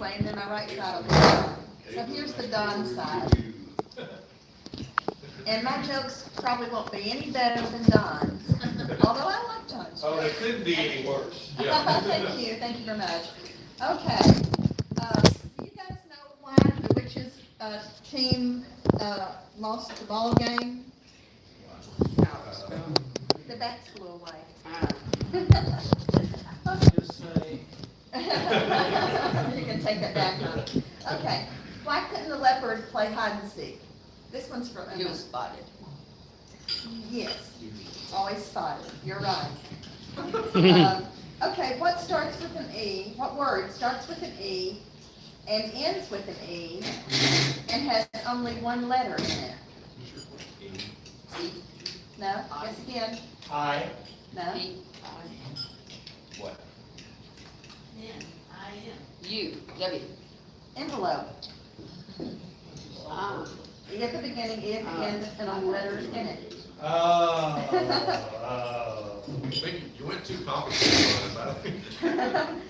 way, and then my right side will be. So here's the Don side. And my jokes probably won't be any better than Don's, although I like Don's. Oh, they couldn't be any worse. Thank you very much. Okay, do you guys know why the Witches, team, lost the ball game? The bats flew away. Just say. You can take that back now. Okay, why couldn't the leopard play hide and seek? This one's for Emma. You was spotted. Yes, always spotted, you're right. Okay, what starts with an E, what word starts with an E and ends with an E and has only one letter in it? No, guess again, I. no? What? You, W. Envelope. Ah. E at the beginning, E at the end, and all the letters in it. Oh. You went too complicated on us. I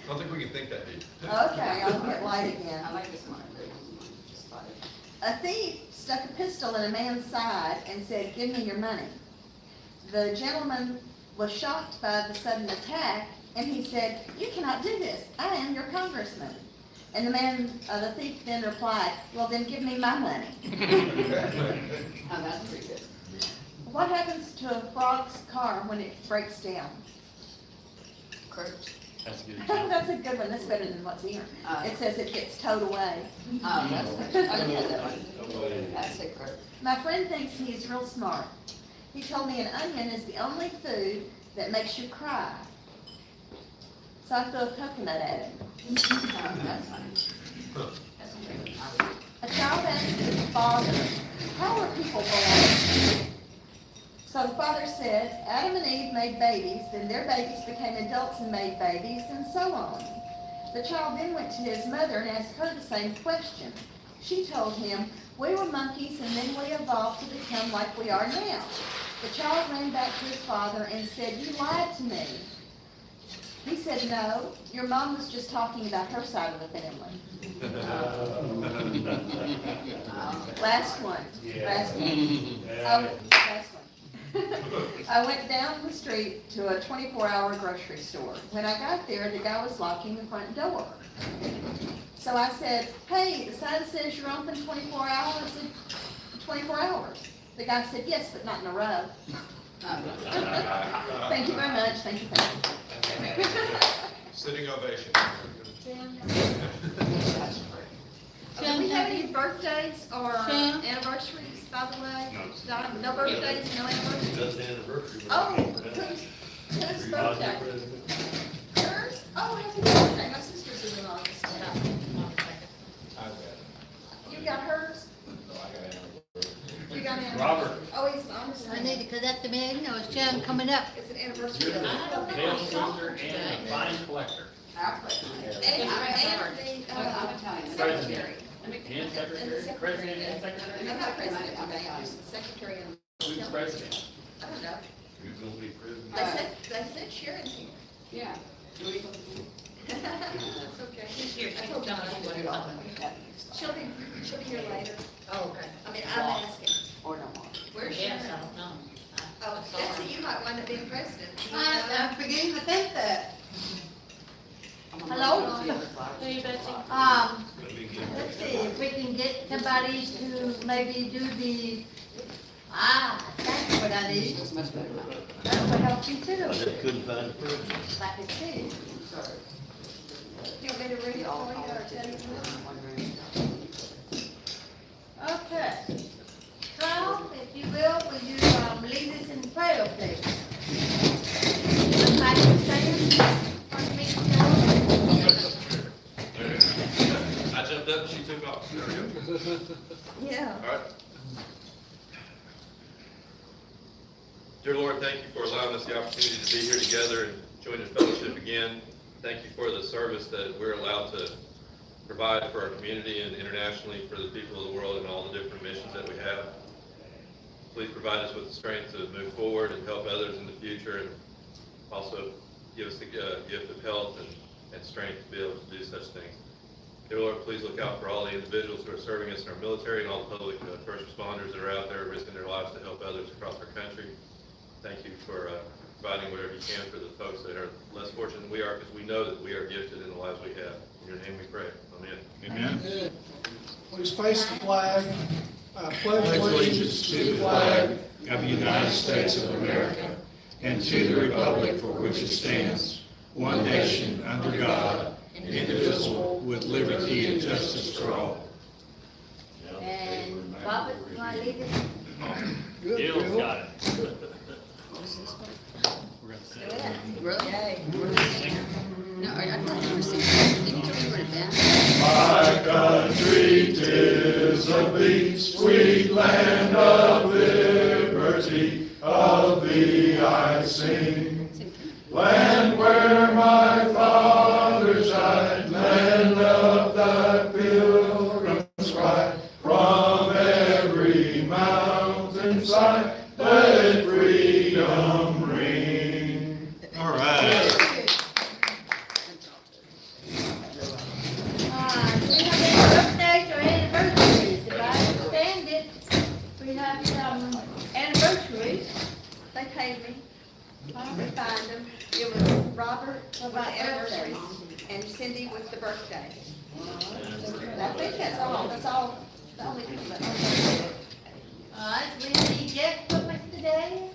don't think we can think that deep. Okay, I'll get light again. I like this one. Spotted. A thief stuck a pistol in a man's side and said, "Give me your money." The gentleman was shocked by the sudden attack, and he said, "You cannot do this. I am your congressman." And the thief then replied, "Well, then give me my money." Oh, that's pretty good. What happens to a frog's car when it breaks down? Crooks. That's a good That's a good one. That's better than what's here. It says it gets towed away. Oh, that's good. Oh, yeah, that one. That's a crook. My friend thinks he is real smart. He told me an onion is the only food that makes you cry. So I threw a coconut at him. Oh, that's funny. That's great. A child asked his father, "How are people born?" So the father said, "Adam and Eve made babies, then their babies became adults and made babies, and so on." The child then went to his mother and asked her the same question. She told him, "We were monkeys and then we evolved to become like we are now." The child ran back to his father and said, "You lied to me." He said, "No, your mom was just talking about her side of the family." Last one. Last one. Last one. I went down the street to a 24-hour grocery store. When I got there, the guy was locking the front door. So I said, "Hey, the sign says you're open 24 hours. 24 hours. The guy said, "Yes, but not in a row." Thank you very much. Thank you. Sitting ovation. Do we have any birthdays or anniversaries, by the way? No birthdays, no anniversaries? That's the anniversary. Oh, whose birthday? Yours? Oh, happy birthday. My sister's is in August. You got hers? You got an Robert. Oh, he's in August. I need to, cause that's the man, it's John coming up. It's an anniversary. Belle Sister and Fine Collector. Our place. And I'm Italian. President. And And the secretary, president and secretary. I'm not president today, I'm just the secretary and. Who's president? I don't know. Who's gonna be president? They said Sharon's here. Yeah. That's okay. She's here, I she told can John tell us I what would. it's on. She'll be here later. Oh, okay. I mean, I'm asking. Or no more. Where's Yes, Sharon? I don't know. Oh, Betsy, you might wind up being president. I'm beginning to think that. Hello? Hey, Betsy. Let's see if we can get somebody to maybe do the, that's what I need. It's much better now. That would help you I too. just couldn't find the president. Like it too. Do you want me to read it for you or tell you? Okay. So, if you will you lead us in prayer, please? Like you saying, for me to I jumped up and she took off. There we go. Yeah. All right. Dear Lord, thank you for allowing us the opportunity to be here together and join in fellowship again. Thank you for the service that we're allowed to provide for our community and internationally for the people of the world and all the different missions that we have. Please provide us with the strength to move forward and help others in the future, and also give us the gift of health and strength to be able to do such things. Dear Lord, please look out for all the individuals who are serving us in our military and all the public first responders that are out there risking their lives to help others across our country. Thank you for providing whatever you can for the folks that are less fortunate than we are, because we know that we are gifted in the lives we have. In your name we pray. Amen. Amen. Please face the flag. I pledge allegiance to the flag of the United States of America and to the republic for which it stands, one nation under God, indivisible, with liberty and justice for all. And Robert, you want to lead us? Good, Gil's Bill. got it. We're gonna sing. Really? Yay. No, I thought you were singing. Didn't you tell me you were in a band? My country 'tis of thee, sweet land of liberty, of thee I sing. Sing. Land where my fathers died, land of thy pilgrims pride, from every mountainside, let freedom ring. All right. Do we have any birthdays or anniversaries? If I understand it, we have some anniversaries. They paid me. We find them. It was Robert with the anniversary and Cindy with the birthday. I think that's all. That's all. The only people that know. All right, we need Jeff equipment today.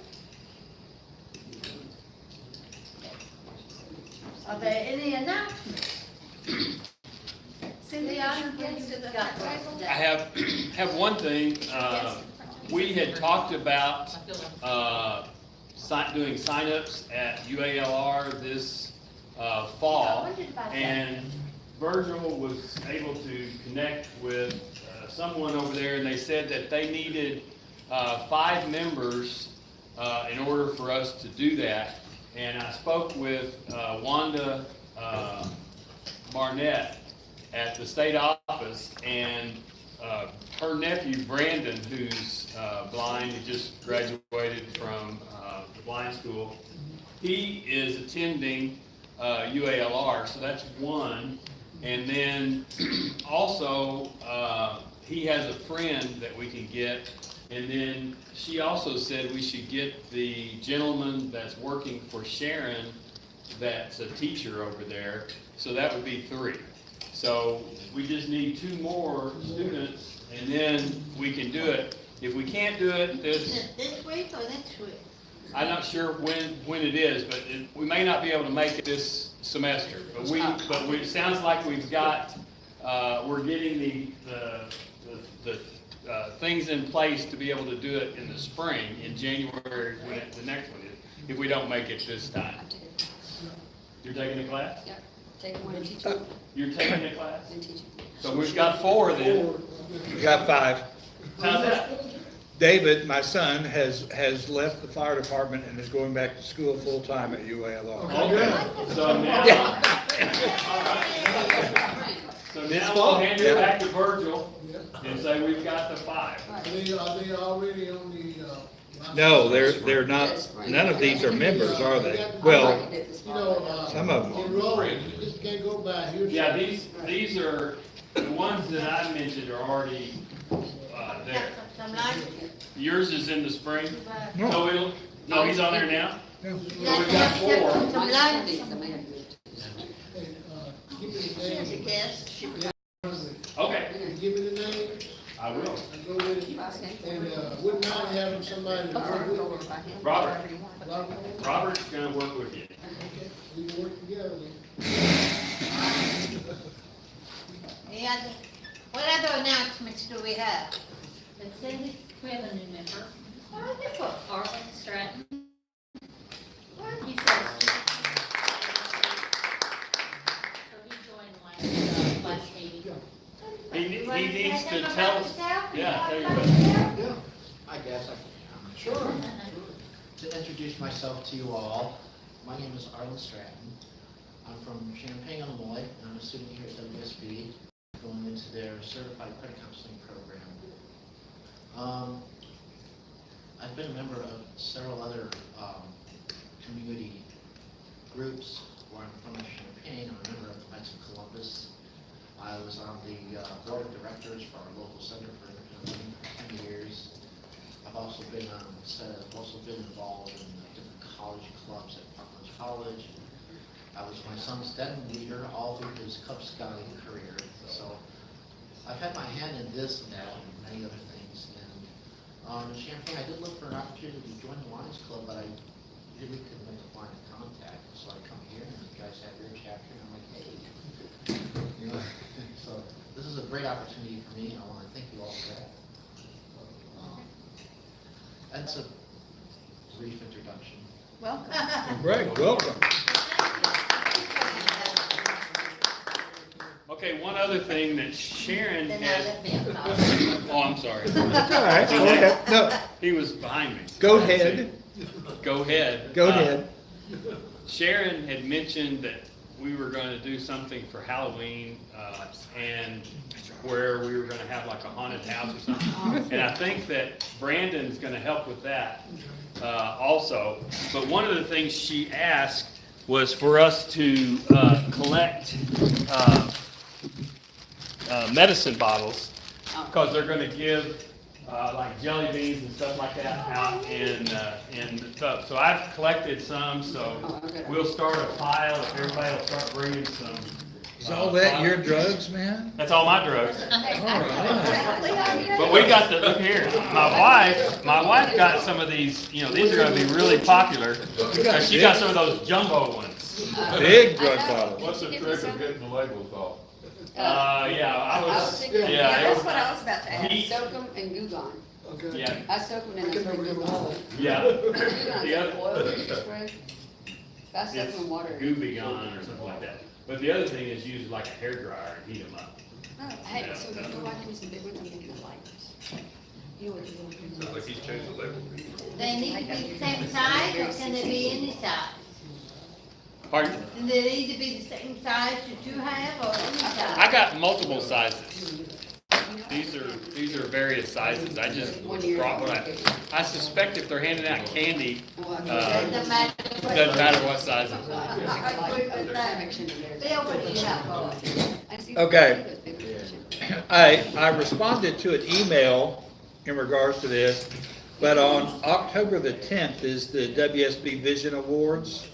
Are there any announcements? Cindy, I can get to the front table. I have one thing. We had talked about doing signups at UALR this I fall, wondered about that. and Virgil was able to connect with someone over there, and they said that they needed 5 members in order for us to do that. And I spoke with Wanda Barnett at the state office, and her nephew Brandon, who's blind, he just graduated from the blind school, he is attending UALR, so that's one. And then also, he has a friend that we can get. And then she also said we should get the gentleman that's working for Sharon, that's a teacher over there. So that would be 3. So we just need 2 more students, and then we can do it. If we can't do it, Is it this week or next week? I'm not sure when it is, but we may not be able to make it this semester. But it sounds like we've got, we're getting the things in place to be able to do it in the spring, in January, when the next one is, if we don't make it this time. I'm taking a class. You're taking a class? Yeah, taking one and teaching one You're taking a class? and teaching. So we've got 4 then. We got 5. How's that? David, my son, has left the fire department and is going back to school full-time at UALR. Okay, so now, so now we'll hand it back to Virgil and say we've got the 5. Are they already on the, No, they're not, none of these are members, are they? Well, you know, some of them. enroll, you just can't go by here. Yeah, these are, the ones that I mentioned are already there. Some lights? Yours is in the spring, No. so it'll, no, he's on there now? You we've got got to 4. have some My lights? Cindy's, I may have to do it. Give me She the has a name, guest. She Okay, give me the name, I will. and go with it, and, wouldn't mind having somebody to work with me. Robert, Robert, Robert's gonna work with you. okay, we can work together then. Any other, what other announcements do we have? Let's see, we have a new member. Wonderful. Arlen Stratton. He Wonderful. says. So he joined last meeting. He needs to tell us, yeah, tell you what. Yeah, I guess I can. Sure. To introduce myself to you all, my name is Arlen Stratton. I'm from Champaign, Illinois, and I'm a student here at WSB, going into their Certified Credit Counseling program. I've been a member of several other community groups where I'm from in Champaign. I'm a member of the Knights of Columbus. I was on the board of directors for our local center for independent living for 10 years. I've also been involved in different college clubs at Parkland College. I was my son's den leader all through his Cub Scouting career. So I've had my hand in this and that and many other things. And in Champaign, I did look for an opportunity to join the Lions Club, but I really couldn't find a contact. So I come here and you guys have your chapter and I'm like, hey. You know, so this is a great opportunity for me. I want to thank you all for that. That's a brief introduction. Welcome. Great, welcome. Okay, one other thing that Sharon Then I had, let them talk. oh, I'm sorry. That's all right, go ahead. No, He was behind me. go ahead, Go ahead. go ahead. Sharon had mentioned that we were going to do something for Halloween, and where we were going to have like a haunted house or something. And I think that Brandon's going to help with that also. But one of the things she asked was for us to collect medicine bottles, because they're going to give like jelly beans and stuff like that out in the tub. So I've collected some, so we'll start a pile if everybody will start bringing some. Is all that your drugs, man? That's all my drugs. All right. But we got the, look here, my wife got some of these, you know, these are gonna be really popular. She got some of those jumbo ones. Big drug bottles. What's the trick of getting the labels off? Yeah, I was, thinking- Yeah, that's yeah, what I was about to ask. He- Soak them and goo gone. Okay. yeah, I soak them I in can a never get them all. yeah. Goo The gone, other- oil that you spray. I soak them It's in water. Gooby gone or something like that. But the other thing is use like a hairdryer and heat them up. Hey, so you know why I use the big ones, I'm thinking the light ones. You know what you're doing. Sounds like he's changed the label. They need to be the same size, or can they be any size? Pardon? Do they need to be the same size that you have, or any size? I got multiple sizes. These are various sizes. I just brought what I suspect if they're handing out candy, Doesn't matter what- doesn't matter what size it is. I agree with that. Bill, what do you have for us? Okay. I responded to an email in regards to this, but on October the 10th is the WSB Vision Awards,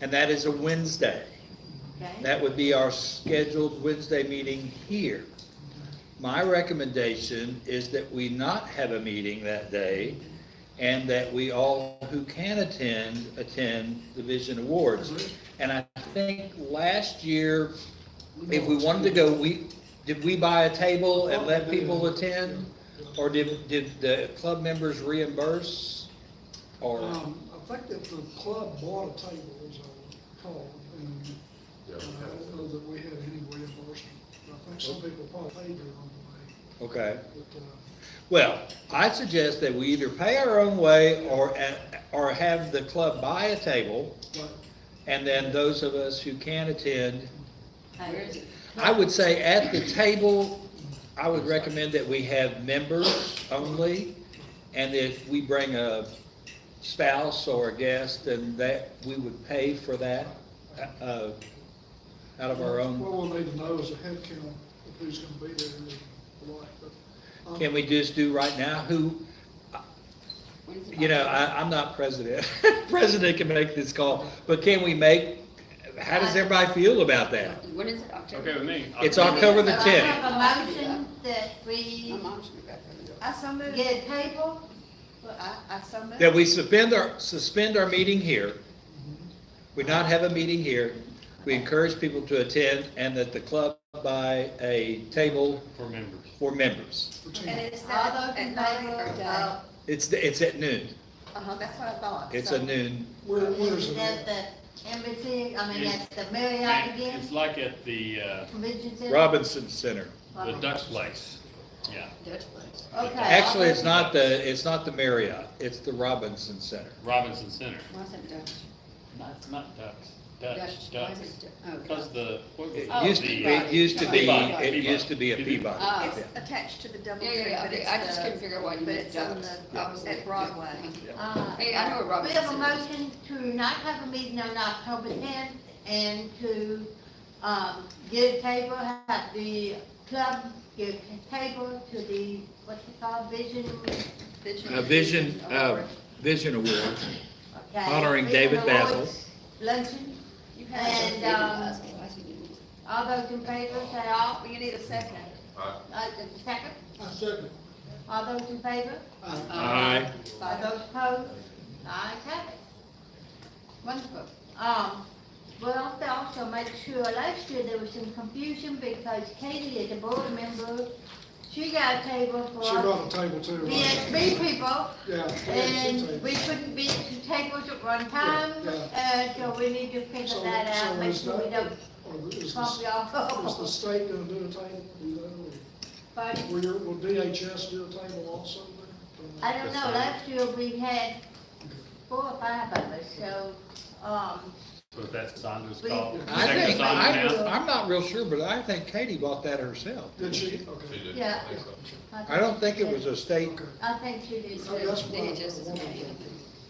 and that is a Wednesday. Okay. That would be our scheduled Wednesday meeting here. My recommendation is that we not have a meeting that day, and that we all who can attend the Vision Awards. And I think last year, if we wanted to go, did we buy a table and let people attend? Or did the club members reimburse? Or, I think that the club bought a table, as I recall, and I don't know that we had any reimbursement. I think some people probably paid their own way, okay. but, Well, I suggest that we either pay our own way or have the club buy a table, but and then those of us who can attend, Where is it? I would say at the table, I would recommend that we have members only, and if we bring a spouse or a guest, then that, we would pay for that, out of our own. what we'll need to know is a head count of who's gonna be there and the like, but. Can we just do right now, who, When is it? you know, I'm not president, president can make this call, but can we make, how does everybody feel about that? When is it? October? Okay with me. It's October the I 10th. have a motion that My we mom should be back there. I so moved. get a table. I so moved. That we suspend our meeting here, we not have a meeting here, we encourage people to attend, and that the club buy a table For members. for members. And it's All not those in at night favor or day? of, It's at noon, That's what I thought. it's So- a noon. Where is is it? that the embassy, I mean, It's- that's the Marriott again, It's like at the convention center? Robinson Center. Dutch place. Yeah. Dutch place. Okay. Actually, it's not the Marriott, it's the Robinson Center. Robinson Center. Why is it Dutch? Not Dutch. Why Dutch. is it Dutch? Oh, Because the, what was It Oh, used to, the, it used to be, Peabody. it used to be a Peabody. Ah. It's attached to the double Yeah, tree, yeah, but okay, it's I just the- couldn't figure out why you but meant it's on Dutch. the- I was at like, Broadway. Hey, I know what We Robinson have a is. motion to not have a meeting on October 10th and to get a table, have the club give a table to the, what's it called, Vision Award, Okay. honoring Vision David Basil. Awards, Luncheon, You have and, I see you. all those in favor, say aye. Well, you need a second. Second, I second. all those in favor? Aye. All those opposed? Ayes have it. Wonderful. Well, to also make sure, last year there was some confusion because Katie is a board member. She got a table for She brought a table too, right? VSB people, Yeah. and we couldn't be at two tables at one time. Yeah, So we need to figure that out, make sure we don't Is bump y'all. the state gonna do a table, do that, But or will DHS do a table also then? I don't know, last year we had 4 or 5 of us, so, So that's Cassandra's We- call. I Is that think, Cassandra now? I'm not real sure, but I think Katie bought that herself. Did she? She Okay. did. Yeah. I think so. I don't think it was a state, Okay. I think she did Oh, too. that's what I DHS is amazing.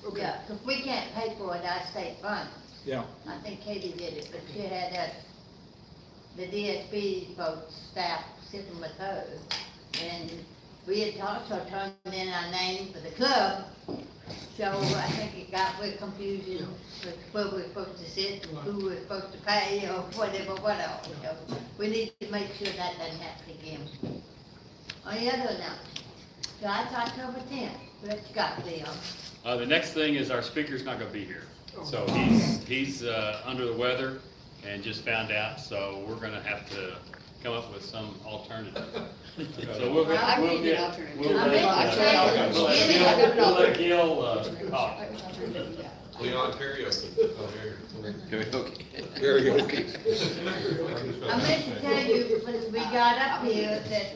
Okay. Yeah, 'cause we can't pay for it out of state funds. yeah. I think Katie did it, but she had us, the DSB folks, staff sitting with her. And we had also turned in our name for the club, so I think it got with confusion with where we're supposed to sit, who we're supposed to pay, or whatever. So we need to make sure that doesn't happen again. On the other announcement, God's October 10th, what you got, Leon? The next thing is our speaker's not gonna be here. So he's under the weather and just found out, so we're gonna have to come up with some alternative. So we'll get, I we'll need an get, alternative. we'll I let, meant to uh, say at the we'll let beginning, Gil- I got an we'll let alternative. Gil, talk. I was alternative, yeah. Leon karaoke. Oh, there. Karaoke. I meant to tell you, when we got up here, that,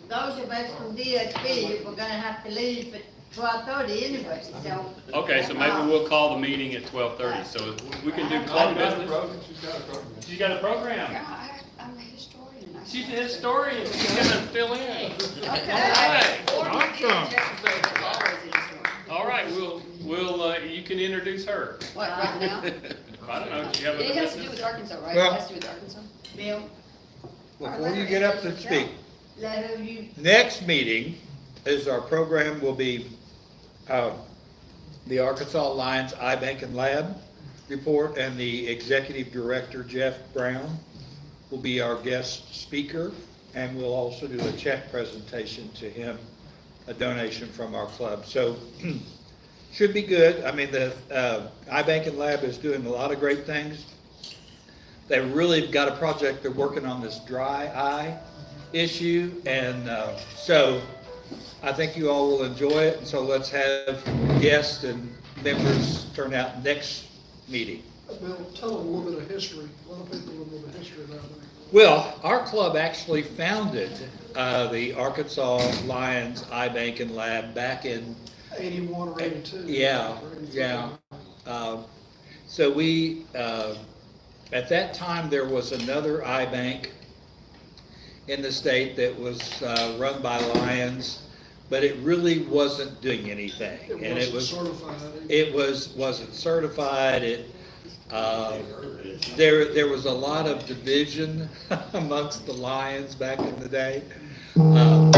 those of us from DSB, we're gonna have to leave at 12:30 anyway, so. Okay, so maybe we'll call the meeting at 12:30, so we can do club business. She's got a program. She's got a program. Yeah, I'm a historian. She's a historian, she's gonna fill in. Okay. All right, we'll, you can introduce her. What, right now? I don't know, do you have a It has to do business? with Arkansas, right? Well- It has to do with Arkansas? Bill, Before you get up to speak, let her, you, next meeting is our program will be, the Arkansas Alliance iBank and Lab report, and the executive director, Jeff Brown, will be our guest speaker, and we'll also do a check presentation to him, a donation from our club. So, should be good. I mean, the iBank and Lab is doing a lot of great things. They really got a project, they're working on this dry eye issue, and so I think you all will enjoy it, and so let's have guests and members turn out next meeting. Bill, tell them a little bit of history. A lot of people don't know the history of that. Well, our club actually founded the Arkansas Lions iBank and Lab back in 81 or 82. Yeah, yeah. So we, at that time, there was another iBank in the state that was run by Lions, but it really wasn't doing anything. And It wasn't certified. it wasn't certified. There was a lot of division amongst the Lions back in the day. But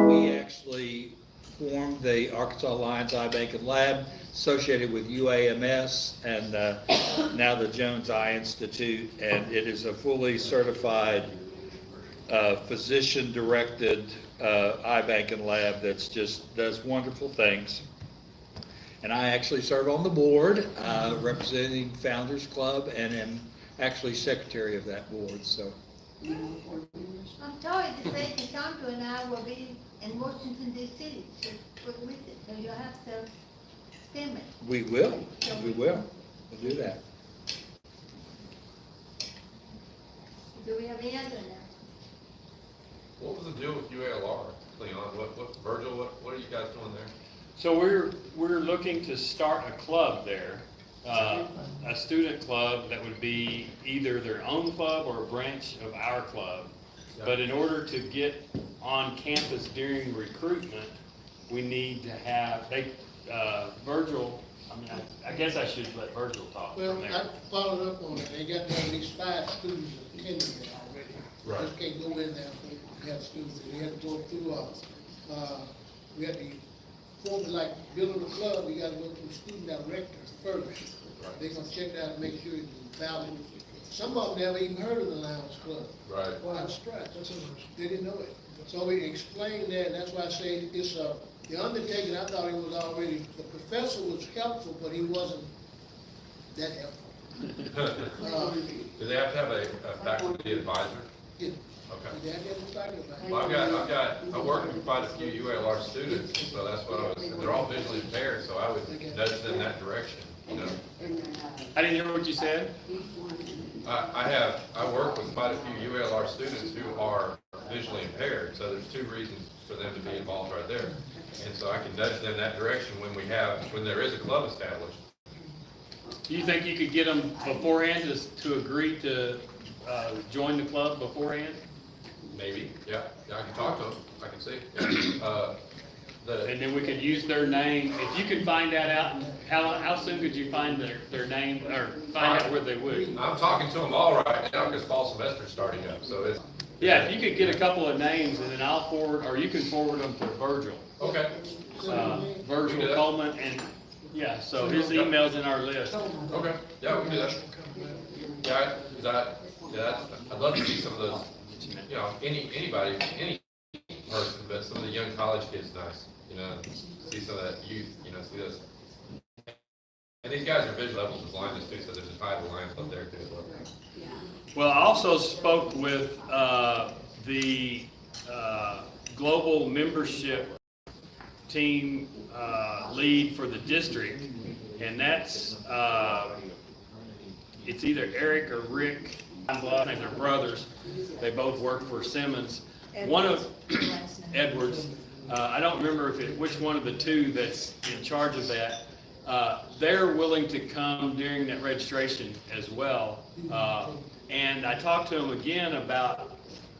we actually formed the Arkansas Lions iBank and Lab, associated with UAMS and now the Jones Eye Institute, and it is a fully certified physician-directed iBank and Lab that's just does wonderful things. And I actually serve on the board, representing Founders Club, and am actually secretary of that board, so. I'm sorry to say Cassandra and I will be in Washington DC, so put with it, so you'll have to stem it. We will, we'll do that. Do we have any other now? What was the deal with UALR, Leon? Virgil, what are you guys doing there? So we're looking to start a club there, a student club that would be either their own club or a branch of our club. But in order to get on campus during recruitment, we need to have, Virgil I mean, I guess I should let Virgil talk Well, from there. I followed up on it, they got at least 5 students attending it already. Right. Just can't go in there and have students, we have to go through, we have to form, like, building a club, we gotta go through student directors first. They gonna check it out and make sure it's valid. Some of them never even heard of the Lions Club. Right. Well, I'm stressed, they didn't know it. So we explained that, and that's why I say it's, the undertaking, I thought it was already, the professor was helpful, but he wasn't that helpful. Do they have to have a faculty advisor? Yeah. Okay. They had to have a faculty advisor. Well, I work with quite a few UALR students, so that's what I was, they're all visually impaired, so I would nudge them in that direction, you know? I didn't hear what you said. I work with quite a few UALR students who are visually impaired, so there's 2 reasons for them to be involved right there. And so I can nudge them that direction when there is a club established. Do you think you could get them beforehand to agree to join the club beforehand? Maybe, yeah, I can talk to them, I can see. Yeah. And then we could use their name. If you could find that out, how soon could you find their name or find out where they would? I'm talking to them all right now because fall semester's starting up, so it's. Yeah, if you could get a couple of names and then I'll forward, or you can forward them to Virgil. Okay. Virgil Coleman, and yeah, so his email's in our list. Okay, yeah, we can do that. Yeah, I'd love to see some of those, you know, anybody, any person, but some of the young college kids, nice, you know, see some of that youth, you know, see those. And these guys are visual levels of blindness too, so there's a tide of lines up there too. Well, I also spoke with the global membership team lead for the district, and that's it's either Eric or Rick Pine Bluff, and they're brothers. They both work for Simmons. One of Edwards, I don't remember which one of the 2 that's in charge of that. They're willing to come during that registration as well. And I talked to them again about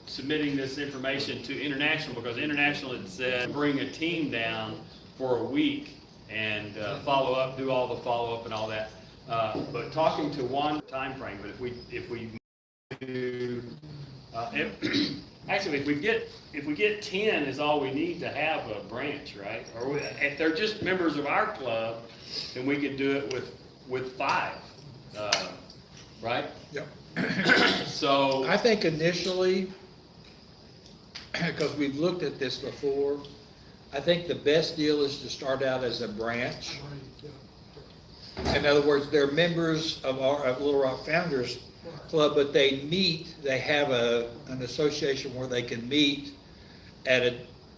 submitting this information to International, because International had said bring a team down for a week and follow up, do all the follow up and all that. But talking to one time frame, but if we do, actually if we get 10 is all we need to have a branch, right? Or if they're just members of our club, then we could do it with 5, right? Yep. So I think initially, because we've looked at this before, I think the best deal is to start out as a branch. In other words, they're members of Little Rock Founders Club, but they have an association where they can meet at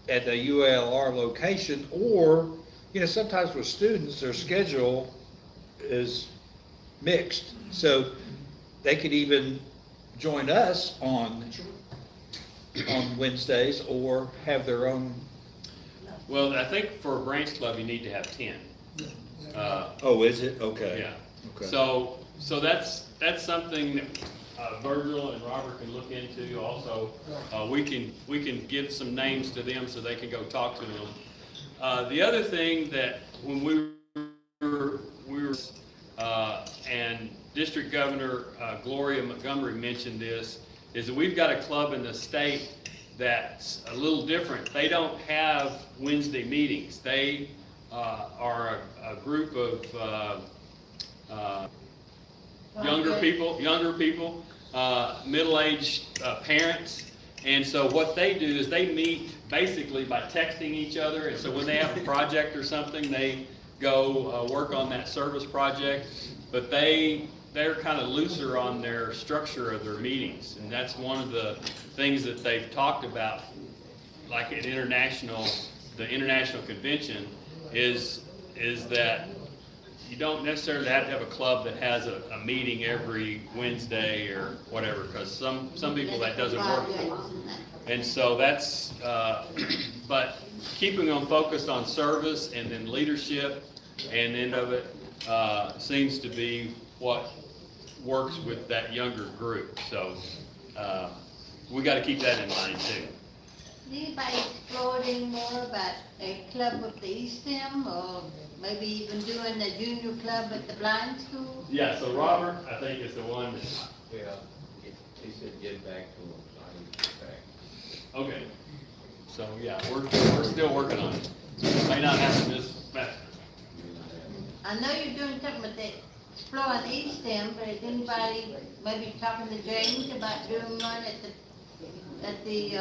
the UALR location, or, you know, sometimes with students, their schedule is mixed. So they could even join us on Wednesdays or have their own. well, I think for a branch club, you need to have 10. Oh, is it? Okay. Yeah. Okay. So that's something that Virgil and Robert can look into also. We can give some names to them so they can go talk to them. The other thing that when we were and District Governor Gloria Montgomery mentioned this, is that we've got a club in the state that's a little different. They don't have Wednesday meetings. They are a group of younger people, middle-aged parents. And so what they do is they meet basically by texting each other. And so when they have a project or something, they go work on that service project. But they're kind of looser on their structure of their meetings. And that's one of the things that they've talked about, like at the international convention, is that you don't necessarily have to have a club that has a meeting every Wednesday or whatever, because some people that doesn't work for. And so that's, but keeping them focused on service and then leadership and end of it seems to be what works with that younger group. So we got to keep that in mind too. Anybody explored any more about a club with the East End, or maybe even doing a junior club at the blind school? Yeah, so Robert, I think is the one that, Yeah, he said get back to him, so I need to get back. okay. So, yeah, we're still working on it. May not happen this semester. I know you're doing something with the exploring the East End, but is anybody maybe talking to James about doing one at the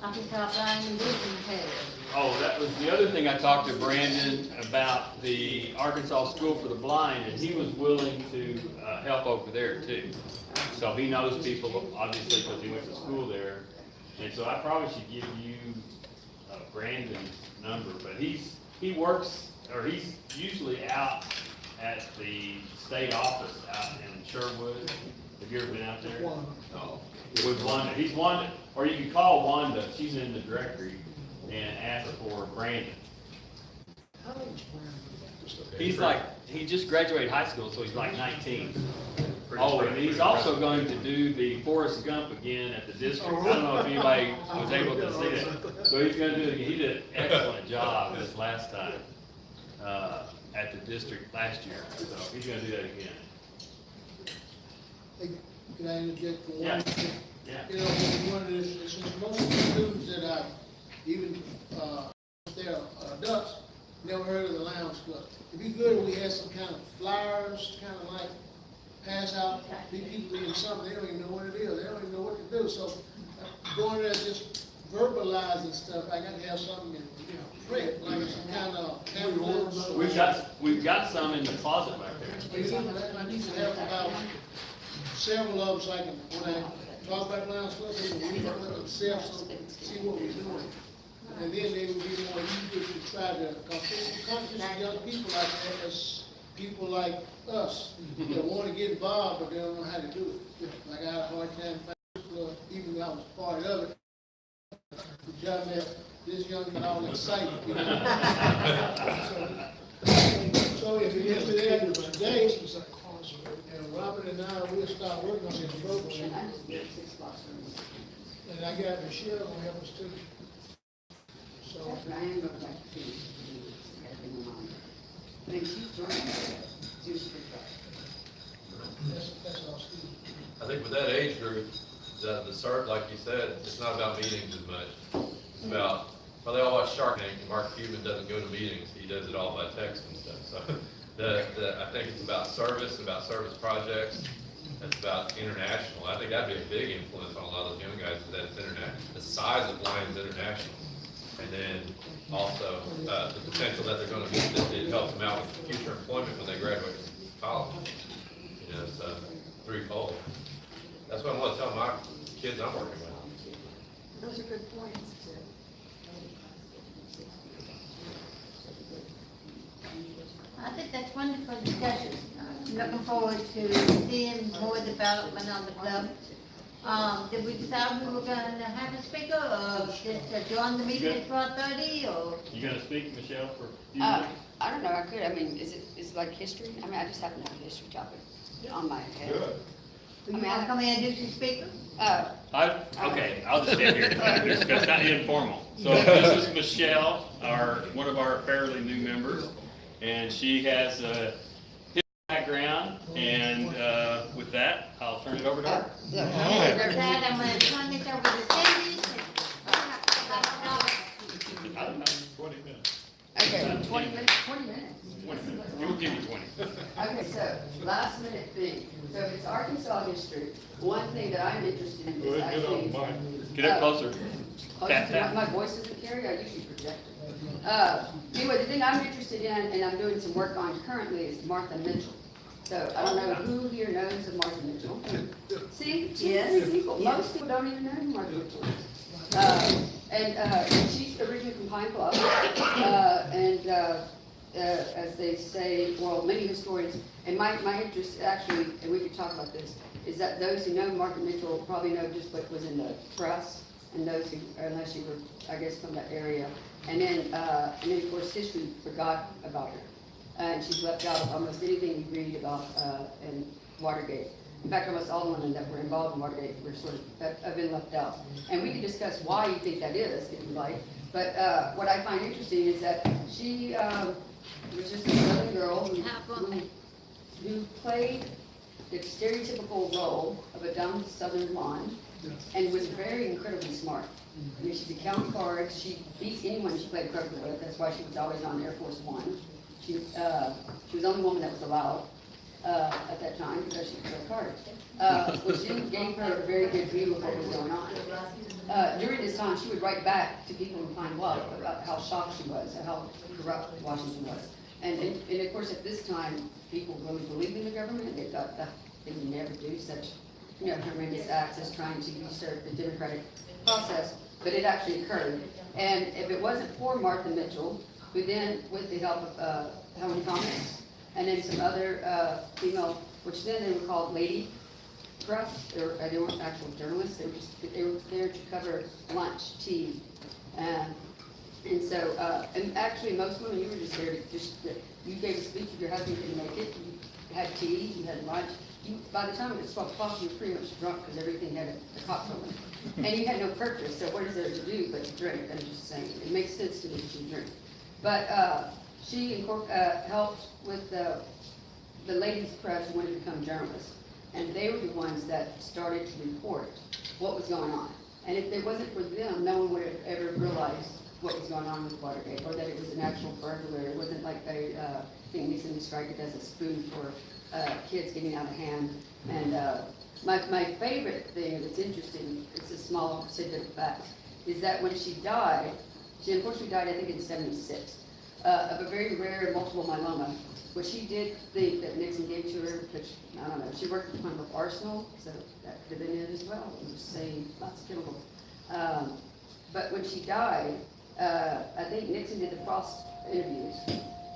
Arkansas Blind and Vision Page? Oh, that was the other thing I talked to Brandon about, the Arkansas School for the Blind, and he was willing to help over there too. So he knows people, obviously, because he went to school there. And so I probably should give you Brandon's number, but he works, or he's usually out at the state office out in Sherwood. Have you ever been out there? No. With Wanda, he's Wanda, or you can call Wanda, she's in the directory, and ask for Brandon. How old is Brandon? Just a- He's like, he just graduated high school, so he's like 19. Oh, and he's also going to do the Forrest Gump again at the district. I don't know if anybody was able to see it. So he's gonna do it again. He did an excellent job this last time, at the district last year. So he's gonna do that again. Hey, can I interject for one? Yeah. Yeah. You know, one of this, is most of the students that I, even, they're adults, never heard of the Lounge Club. It'd be good if we had some kind of flyers, kind of like, pass out, people reading something, they don't even know what it is, they don't even know what to do, so going there just verbalizing stuff, I got to have something in, print, like some kind of pamphlets. We've got some in the closet back there. I need to have about several of them, so I can, when I talk about Lounge Club, they can read it themselves, so see what we're doing. And then they would be more eager to try to, because young people like that, as people like us, that want to get involved, but they don't know how to do it. Like I had a hard time finding, even though I was part of it, the job that this young man all excited, you know. So if you get me there today, and Robert and I, we'll start working on this program. And I got Michelle gonna help us too. So. I am going back to finish. I think she's doing That's all, Steve. I think with that age group, the start, like you said, it's not about meetings as much. It's about, well, they all watch Shark Tank, and Mark Cuban doesn't go to meetings, he does it all by text and stuff. So I think it's about service projects. It's about international. I think that'd be a big influence on a lot of those young guys, is that it's international. The size of Lions International. And then also the potential that they're going to be, that it helps them out with future employment when they graduate from college. You know, it's threefold. That's what I want to tell my kids I'm working with. Those are good points. I think that's wonderful discussion. Looking forward to seeing more development on the club. Did we decide we were gonna have a speaker, or just join the meeting at 12:30, or? You gonna speak, Michelle, for a few I minutes? don't know, I could, I mean, is it like history? I mean, I just happen to have a history topic on my head. Good. You wanna come in and do some speaking? Okay, I'll just stand here, it's not informal. So this is Michelle, one of our fairly new members, and she has a history background, and with that, I'll turn it over to her. With that, I'm gonna turn this over to Cindy. I don't know, 20 minutes. Okay, 20 minutes, 20 minutes. 20 minutes, we'll give you 20. Okay, so, last minute thing, so if it's Arkansas history, one thing that I'm interested in Go is ahead, get on actually. the mic. Get up closer. Tap, My tap. voice isn't carried, I usually project it. Anyway, the thing I'm interested in, and I'm doing some work on currently, is Martha Mitchell. So, I don't know who here knows of Martha Mitchell. See, Yes. Most people don't even know who Martha Mitchell is. And she's originally from Pine Bluff, as they say, well, many historians, and my interest actually, and we could talk about this, is that those who know Martha Mitchell probably know just what was in the press, and those who, unless you were, I guess, from that area. And then of course, history forgot about her. And she's left out of almost anything you read about in Watergate. In fact, almost all the women that were involved in Watergate were sort of, have been left out. And we can discuss why you think that is, if you like. But what I find interesting is that she was just a southern girl who played the stereotypical role of a dumb southern blonde and was very incredibly smart. I mean, she could count cards, she beat anyone she played poker with, that's why she was always on Air Force One. She was the only woman that was allowed at that time because she could play cards, which gave her a very good view of what was going on. During this time, she would write back to people in Pine Bluff about how shocked she was, and how corrupt Washington was. And of course, at this time, people really believed in the government. They thought that they would never do such, horrendous acts as trying to usurp the democratic process, but it actually occurred. And if it wasn't for Martha Mitchell, who then, with the help of Helen Thomas, and then some other female, which then they were called lady press, they weren't actual journalists, they were there to cover lunch, tea, and so, and actually most women, you were just there to you gave a speech, if your husband couldn't make it, you had tea, you had lunch. By the time it was 12 o'clock, you were pretty much drunk because everything had a cocktail in it. And you had no purpose, so what is there to do but to drink? I'm just saying, it makes sense to me that you drink. But she helped with the ladies' press who wanted to become journalists. And they were the ones that started to report what was going on. And if it wasn't for them, no one would have ever realized what was going on with Watergate, or that it was an actual burglary. It wasn't like they think Nixon described it as a spoon for kids getting out of hand. And my favorite thing that's interesting, it's a small tidbit fact, is that when she died, she unfortunately died, I think, in '76, of a very rare multiple myeloma, which she did think that Nixon gave to her, which, I don't know, she worked at Pine Bluff Arsenal, so that could have been it as well. It was saying lots of chemicals. But when she died, I think Nixon did the Frost interviews.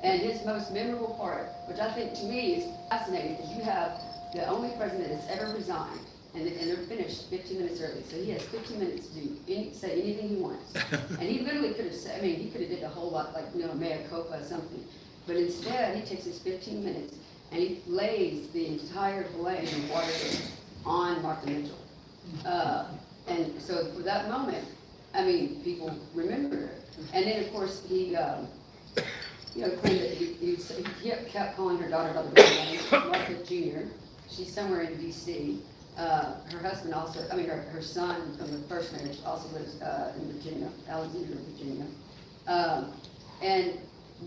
And his most memorable part, which I think to me is fascinating, is you have the only president that's ever resigned, and they're finished 15 minutes early. So he has 15 minutes to say anything he wants. And he literally could have said, I mean, he could have did a whole lot, like, mea culpa or something. But instead, he takes his 15 minutes and he lays the entire blame of Watergate on Martha Mitchell. And so for that moment, I mean, people remember it. And then, of course, he claimed that he kept calling her daughter by the middle name, Martha Jr. She's somewhere in D.C. Her husband also, her son from the first marriage also lives in Virginia, Alexandria, Virginia. And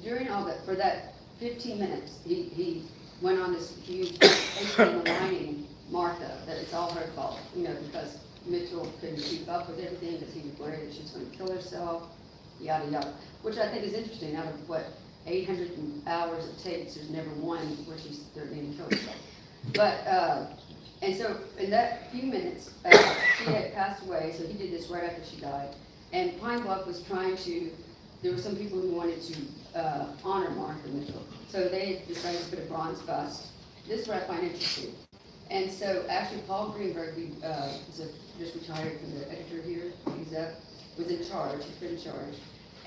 during all that, for that 15 minutes, he went on this huge, basically maligning Martha, that it's all her fault, because Mitchell couldn't keep up with everything, because he was worried that she was going to kill herself, yada yada. Which I think is interesting. Out of what 800 hours it takes, there's never one where she's threatening to kill herself. But and so in that few minutes, she had passed away. So he did this right after she died. And Pine Bluff was trying to. There were some people who wanted to honor Martha Mitchell. So they decided to put a bronze bust. This is what I find interesting. And so actually Paul Greenberg, who just retired from the editor here, was in charge, he's been in charge.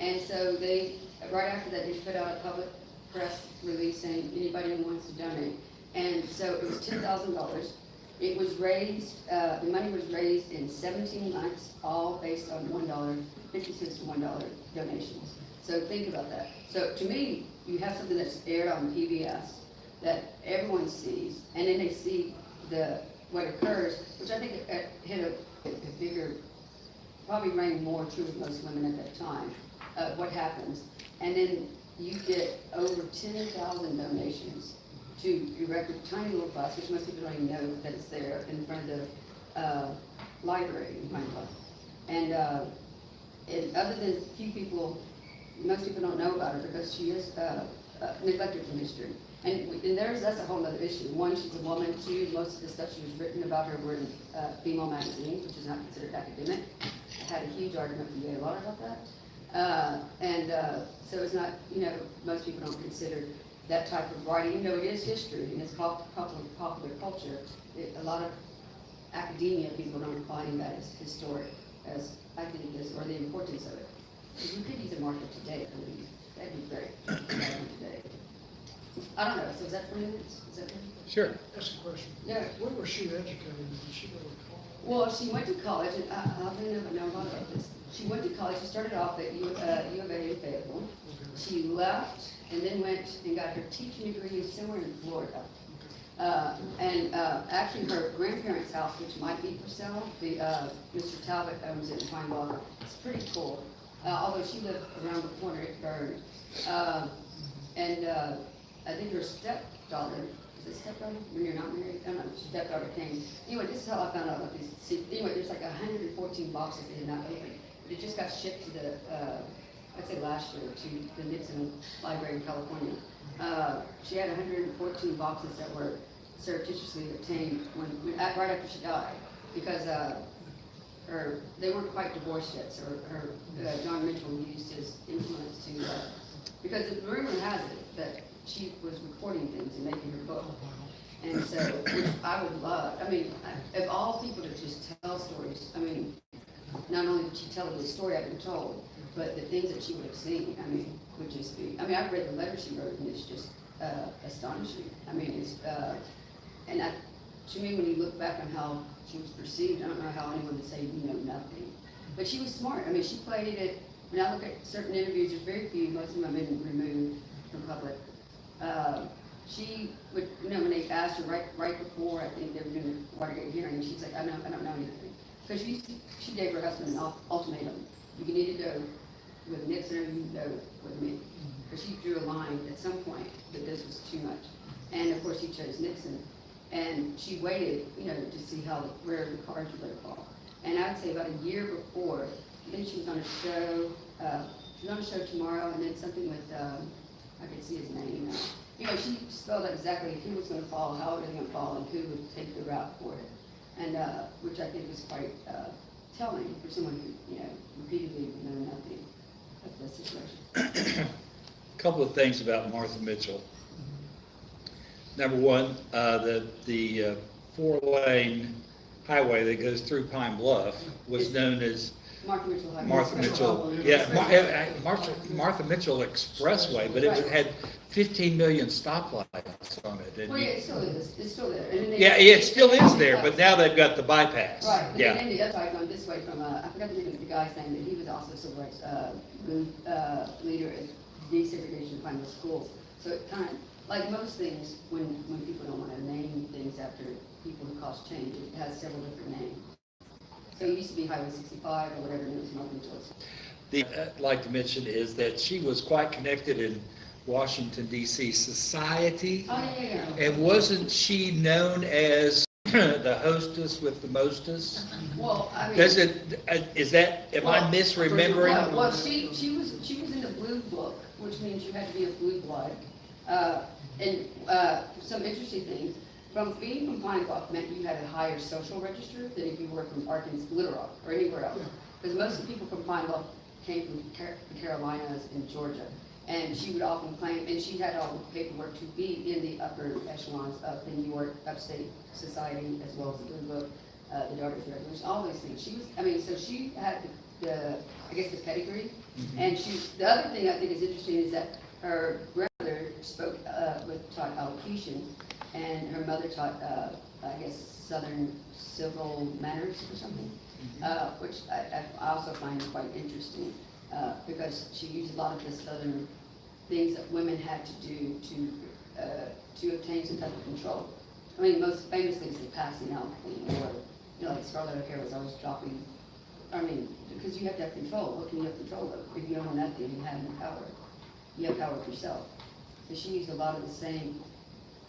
And so they, right after that, they put out a public press release saying anybody who wants to donate. And so it was $10,000. It was raised, the money was raised in 17 months, all based on $1, 50 cents to $1 donations. So think about that. So to me, you have something that's aired on PBS that everyone sees, and then they see what occurs, which I think hit a bigger, probably rang more true with most women at that time, what happens. And then you get over 10,000 donations to erect a tiny little bus, which most people don't even know that it's there, in front of the library in Pine Bluff. And other than a few people, most people don't know about her because she is neglected from history. And that's a whole other issue. One, she's a woman. Two, most of the stuff she was written about her were in female magazines, which is not considered academic. I had a huge argument with Yale about that. So it's not, most people don't consider that type of writing, even though it is history and it's popular culture. A lot of academia people don't find that as historic as I think it is, or the importance of it. If you could use a market today, I believe, that'd be great. Today. I don't know, so is that 20 minutes? Is that good? Sure. That's the question. Yeah. Where was she educated? Did she go to college? Well, she went to college, and I don't know if I know a lot about this. She went to college, she started off at U of A in Fayetteville. She left and then went and got her teaching degree somewhere in Florida. Actually, her grandparents' house, which might be for sale, Mr. Talbot owns it in Pine Bluff. It's pretty cool. Although she lived around the corner, it burned. I think her stepdaughter, is it stepdaughter when you're not married? I don't know, stepdaughter came. Anyway, this is how I found out about these. See, anyway, there's like 114 boxes they had not opened. But it just got shipped to the, I'd say last year, to the Nixon Library in California. She had 114 boxes that were surreptitiously obtained right after she died, because they weren't quite divorced yet, so John Mitchell used his influence to, because the rumor has it that she was recording things and making her book. And so, which I would love, I mean, of all people to just tell stories, I mean, not only did she tell the story I've been told, but the things that she would have seen, I mean, would just be, I mean, I've read the letter she wrote, and it's just astonishing. I mean, it's, to me, when you look back on how she was perceived, I don't know how anyone would say you know nothing. But she was smart. I mean, she played it, when I look at certain interviews, there's very few, most of them have been removed from public. She would, you know, when they asked her right before, I think they were doing the Watergate hearing, she's like, I don't know anything. Because she gave her husband an ultimatum. You can either go with Nixon or you can go with me. Because she drew a line at some point that this was too much. And of course, he chose Nixon. And she waited, you know, to see where the cards were going to fall. And I'd say about a year before, I think she was on a show, she was on a show tomorrow, and then something with, I could see his name now. You know, she spelled out exactly who was going to fall, how it was going to fall, and who would take the route for it. And, which I think was quite telling for someone who, you know, repeatedly know nothing of the situation. A couple of things about Martha Mitchell. Number one, the 4-lane highway that goes through Pine Bluff was known as Martha Mitchell Highway. Martha Mitchell, yeah, Martha Mitchell Expressway, but it had 15 million stoplights on it. Well, yeah, it still is. It's still there. And then Yeah, it still is there, but now they've got the bypass. Right, but Yeah. then the other side going this way from, I forgot the name of the guy's name, but he was also a civil rights leader at desegregation of Pine Bluff schools. So it kind of, like most things, when people don't want to name things after people who caused change, it has several different names. So it used to be Highway 65 or whatever, and it was Martha Mitchell's. I'd like to mention is that she was quite connected in Washington DC society. Oh, yeah. And wasn't she known as the hostess with the mostest? Well, I mean. Am I misremembering? No, well, she was in the blue book, which means you had to be of blue blood. Some interesting things, being from Pine Bluff meant you had a higher social register than if you were from Arkansas, Little Rock, or anywhere else. Because most of the people from Pine Bluff came from the Carolinas and Georgia. And she would often claim, and she had all the paperwork to be in the upper echelons of the New York Upstate Society, as well as the Blue Book, the Daughters of Revolution, all these things. So she had the pedigree. Mm-hmm. And the other thing I think is interesting is that her grandmother taught allocution, and her mother taught, Southern civil manners or something, which I also find quite interesting, because she used a lot of the Southern things that women had to do to obtain some type of control. I mean, most famously is the passing out thing, or, you know, like Scarlett O'Hara was always dropping, I mean, because you have to have control. What can you have control of? If you don't know nothing, you have no power. You have power of yourself. So she used a lot of the same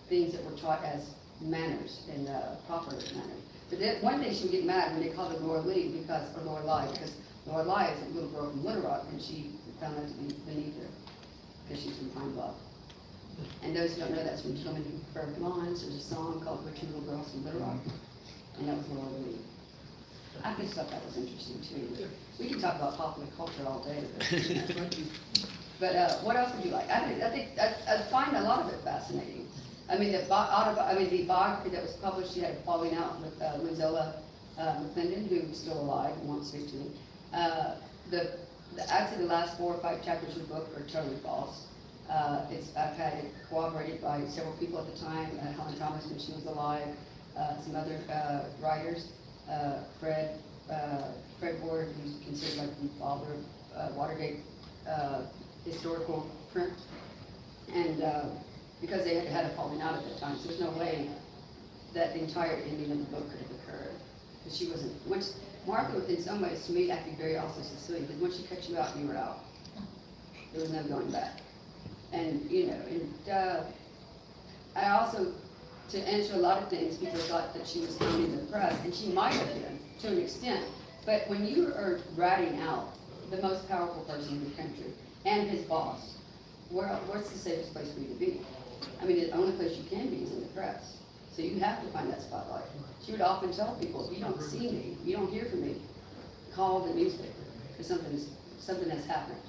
things that were taught as manners and proper manners. But then one day she would get mad when they called her Laura Lee because Laura Lie is a little girl from Little Rock, and she found that to be beneath her because she's from Pine Bluff. And those who don't know, that's from Gentlemen Who Prefer Blondes. There's a song called Rich Little Girls from Little Rock, and that was Laura Lee. I just thought that was interesting too. We can talk about popular culture all day. But what else would you like? I find a lot of it fascinating. I mean, the biography that was published, she had a falling out with Linzella McClendon, who's still alive and won't speak to me. I'd say the last 4 or 5 chapters of the book are totally false. I've had it corroborated by several people at the time, Helen Thomas when she was alive, some other writers, Fred Ward, who's considered like the father of Watergate historical print, and because they had a falling out at that time, so there's no way that the entire ending of the book could have occurred. Because she wasn't, Martha, in some ways, to me, acted very also Sicilian, because once she cut you out, you were out. There was no going back. And, I also, to answer a lot of things, people thought that she was hounding the press, and she might have been, to an extent. But when you are ratting out the most powerful person in the country, and his boss, what's the safest place for you to be? I mean, the only place you can be is in the press. So you have to find that spotlight. She would often tell people, if you don't see me, if you don't hear from me, call the newspaper, because something has happened.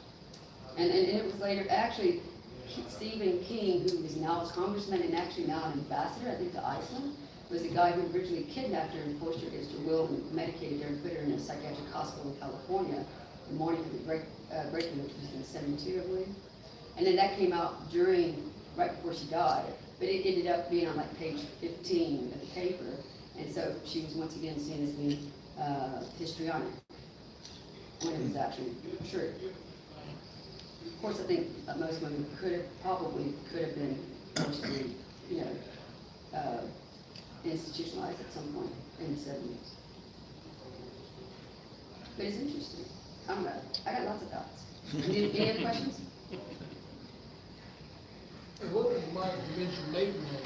And it was later, actually, Stephen King, who is now a congressman and actually now an ambassador, I think, to Iceland, was the guy who originally kidnapped her and forced her against her will and medicated her and put her in a psychiatric hospital in California the morning of the break-in, which was in '72, I believe. And then that came out right before she died. But it ended up being on like page 15 of the paper. And so she was once again seen as being histrionic, when it was actually true. Of course, I think most women probably could have been forcibly, institutionalized at some point in the 70s. But it's interesting. I don't know. I got lots of thoughts. Any other questions? What was Martha Mitchell's maiden name?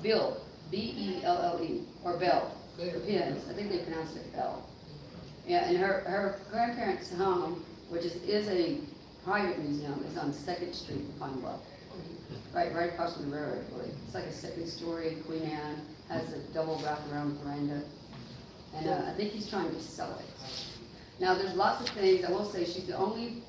Bill, B-E-L-L-E, or Belle. Belle. Depends. I think they pronounce it Belle. Yeah, and her grandparents' home, which is a private museum, is on 2nd Street in Pine Bluff. Right across from the railroad, I believe. It's like a second story, Queen Anne, has a double wraparound veranda. And I think he's trying to sell it. Now, there's lots of things. I will say she's the only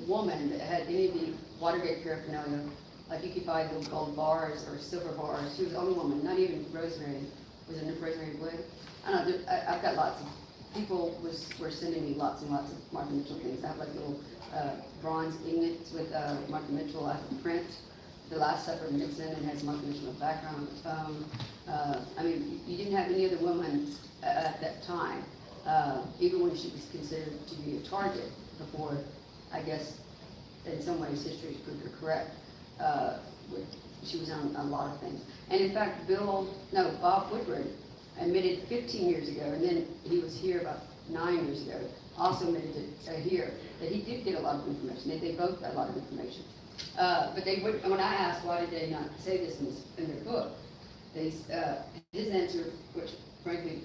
woman that had any of the Watergate paraphernalia. Like you could buy the gold bars or silver bars. She was the only woman, not even Rosemary. Was it Rosemary Wood? I don't know, I've got lots of, people were sending me lots and lots of Martha Mitchell things. I have like little bronze ingots with Martha Mitchell. I have a print, The Last Supper of Nixon, and has Martha Mitchell in the background on the phone. I mean, you didn't have any other woman at that time, even when she was considered to be a target before, I guess, in some ways history has proved her correct. She was on a lot of things. And in fact, Bob Woodward admitted 15 years ago, and then he was here about 9 years ago, also admitted here that he did get a lot of information. They both got a lot of information. But they would, when I asked why did they not say this in their book, his answer, which frankly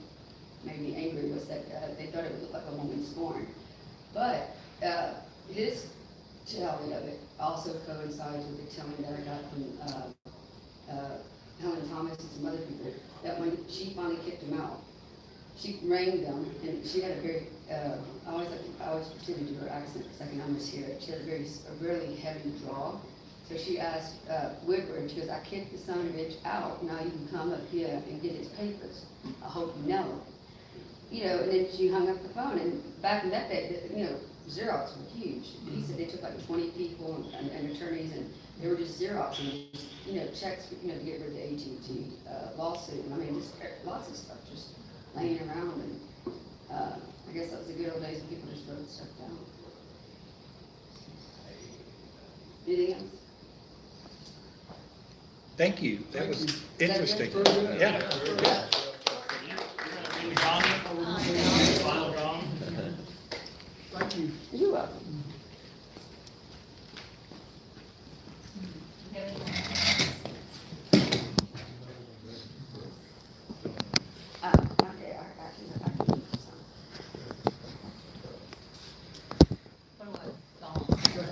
made me angry, was that they thought it would look like a woman scorned. But his telling of it also coincides with the telling that I got from Helen Thomas and some other people, that when she finally kicked him out, she rang them, and she had a very, I always pretend to do her accent because I can almost hear it. She had a really heavy draw. So she asked Woodward, she goes, I kicked the son of a bitch out, now you can come up here and get his papers. I hope you know. And then she hung up the phone, and back in that day, Xerox were huge. He said they took like 20 people and attorneys, and they were just Xeroxing, checks, to get rid of the AT&T lawsuit. And I mean, just lots of stuff just laying around. And I guess that was the good old days when people just wrote stuff down. Anything else? Thank you. That was interesting. Good? Yeah. Any comment? Final comment? Thank you. You're welcome. Okay, I can do some.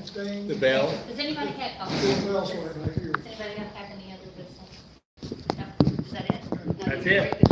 Staying. The Belle. Does anybody have, Who else want to hear? does anybody have any other business? No? Is that it? That's it.